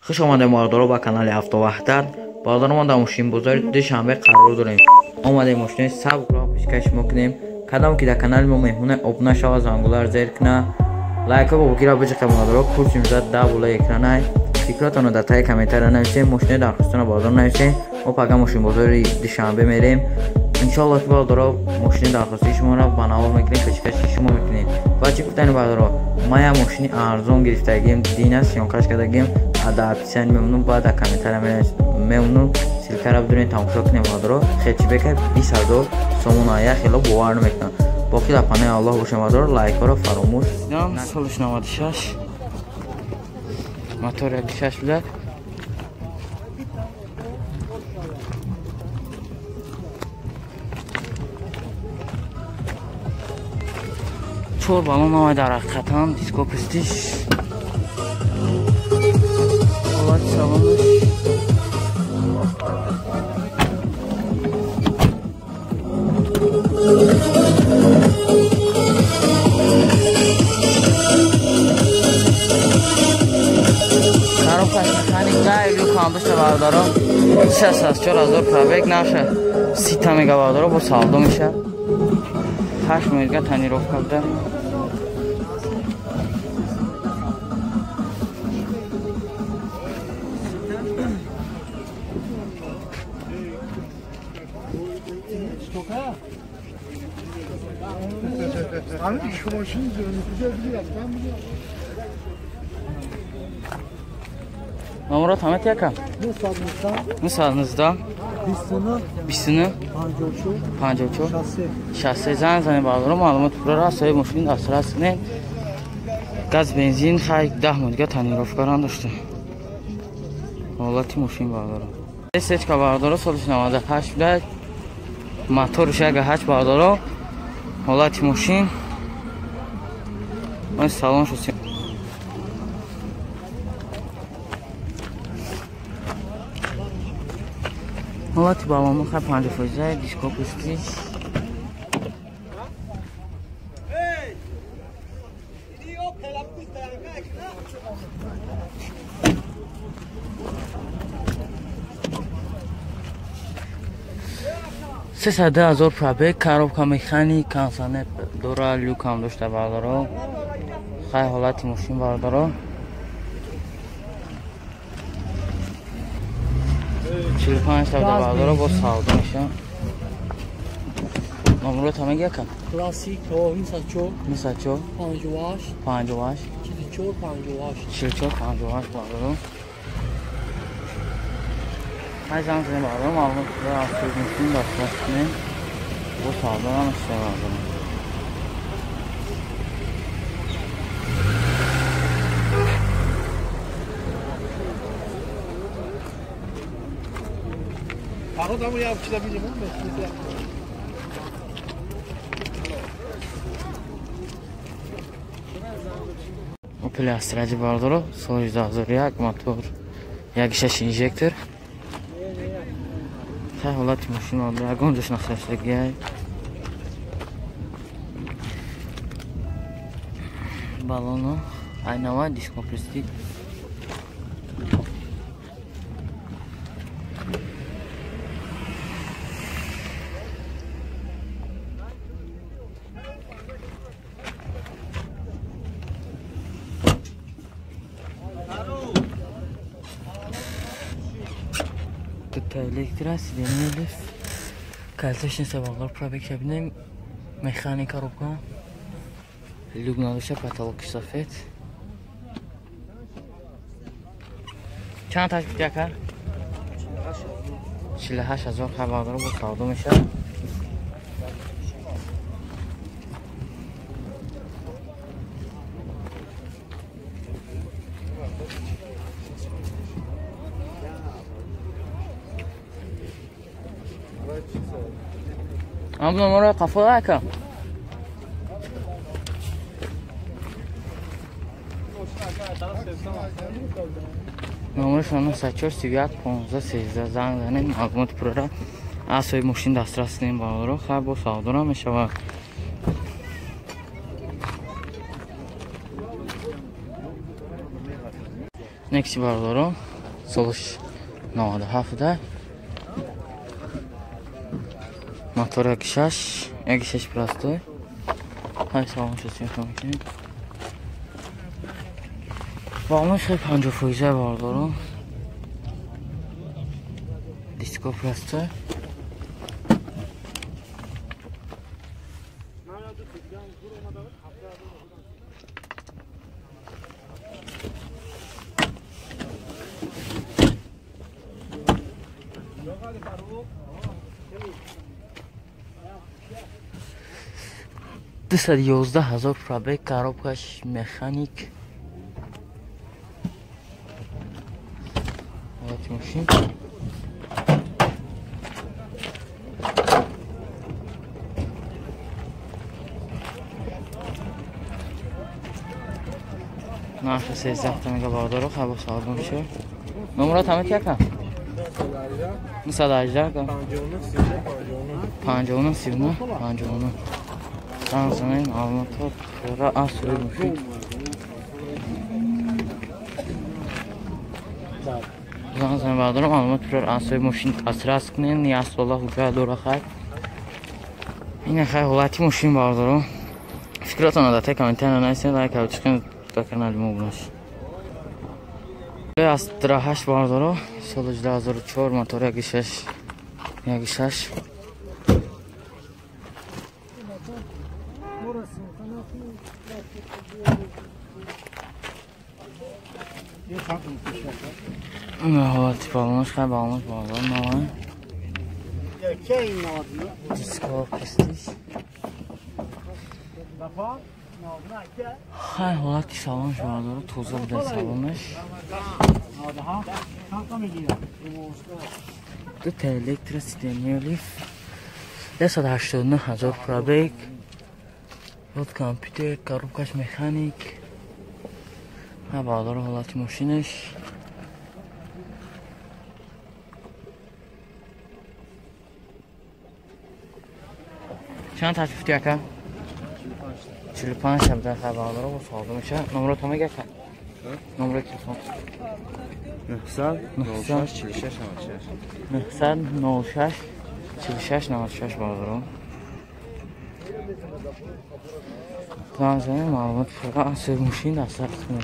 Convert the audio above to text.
خوش آمده ماردارو با کانال هفت وحدت. بازار ما در ماشین بازار دوشنبه قرار داریم. آمده ماشین سبک را پیشکش میکنیم. کدام که در کانال ما مهمونه ابونه شو زنگوله زیر کنه لایک ها بگیره بچه ماردارو کورسیم زد ده بوله اکرانه فکراتونو در تای کامنتر نویسید. ماشین درخواستان بازار نویسید. ما پگاه ماشین بازار دوشنبه میریم. انشالله که بازار ماشین درخواستی شما را بنابر میکنیم پیشکش شما میکنیم. بچه گفتن بازار ما یا ماشین ارزان گرفتگیم دین سیانکاش کردگیم ادپسیون ممنون بعد کامنتر ممنون سیلکر بدونین تماشا کنیم بازار خیلی بکر 20000 سومون آیا خیلی باور نمیکنم. باقی در پناه الله باشه بازار لایک ها رو فراموش نکنید. سالش 96 موتور 6 بوده. چور بالون آمده در حقیقتان دیسکو پستیش حالات سوالش خراب مکانیک دایلو کام داشته بردارم 4000 پرابک نشه 30 میگا بردارم با سالدو میشه 8 میگا تنیروف کرده. نمرات همه تیکم مثال 19 29 54 60 زن بازار معلومات پورا را صاحب ماشین دسترس کنید. گاز بنزین خای 10 مدت تنیروف کردن داشته. حالت ماشین بازار سچ کا بازار سالش 98 بود. موتورش اگه هچ بازار حالت ماشین من سالن شو حالت بابا ما خیلی 5 فوزه دیسکو پستی $300,000 پرابک کاروبکا مکانیک کانسانه دورا لیوکام داشته بردارو خیلی حالت ماشین بردارو 45,000 بردارو با سعوده میشه. نمرات همه گه کن کلاسیک او میساچو 58 44 58 بردارو های زن زنی بردارو معلومات را از سوز ماشین دسترس کنیم با سعوده هم اشتر بردارو. اوپل استراجی بردارو سال 2001 موتور 1.6 اینژکتور خیلی حالت ماشین آده اگه اونجاش نخشتگی های بالونو اینوان دیسکو پرستیک elektra silindir kaltaşın sabahlar probek kabinem mekanika rubka lügnalışa patalok safet چند تاش بیت yakar 48,000 خبردار bu savdo میشه. ام نمره قفا کن نمره شما 34 31 15 13 زنگ زنید معلومات پورا را از سوی ماشین دسترس کنیم بازار خیلی با سعوده میشه. Next bardaro Soluş 97. Motor 1.6 prostoy. Hay sağlam şəsiyyə tamamlayın. Bağlamış 50% vardı onun. Disko prostoy. Десять 11,000 пробег, коробкаш механик. Вот машин. Naşı 13 tane bağdaro xəbər saldım ki. Numara tamam yakın. Müsaadələr qan. Pancağının sivni, pancağının. Sanzanın almatı sonra az sürülmüşük. Sanzanın bağdaro almatı sonra az sürülmüşük. Asraskının niyaslı hücə dora xay. Yine xay hulati müşün bağdaro. Fikratona da tek komentarla neyse like alıp çıkın. Da kanalıma abone olun. Astra H bağdaro. Solucda hazır uçur motor 1.6. Hava tip alınmış, xəbər alınmış bağlar. Disko prestij. Hay hava tip alınmış bağlar. Tuzla bir də salınmış. Bu elektrosistemi olif. 180,000 pробег. Вот компьютер, коробкаш механик. Ha bağlar halatı maşiniş. Çan təklif edək. 45 şəbdə xəbərləri var saldım işə. Numara tamam gəlsən. Numara telefon. 96 bağlar. Tanzanya məlumat fərqa sevmişin də əsas qısmı.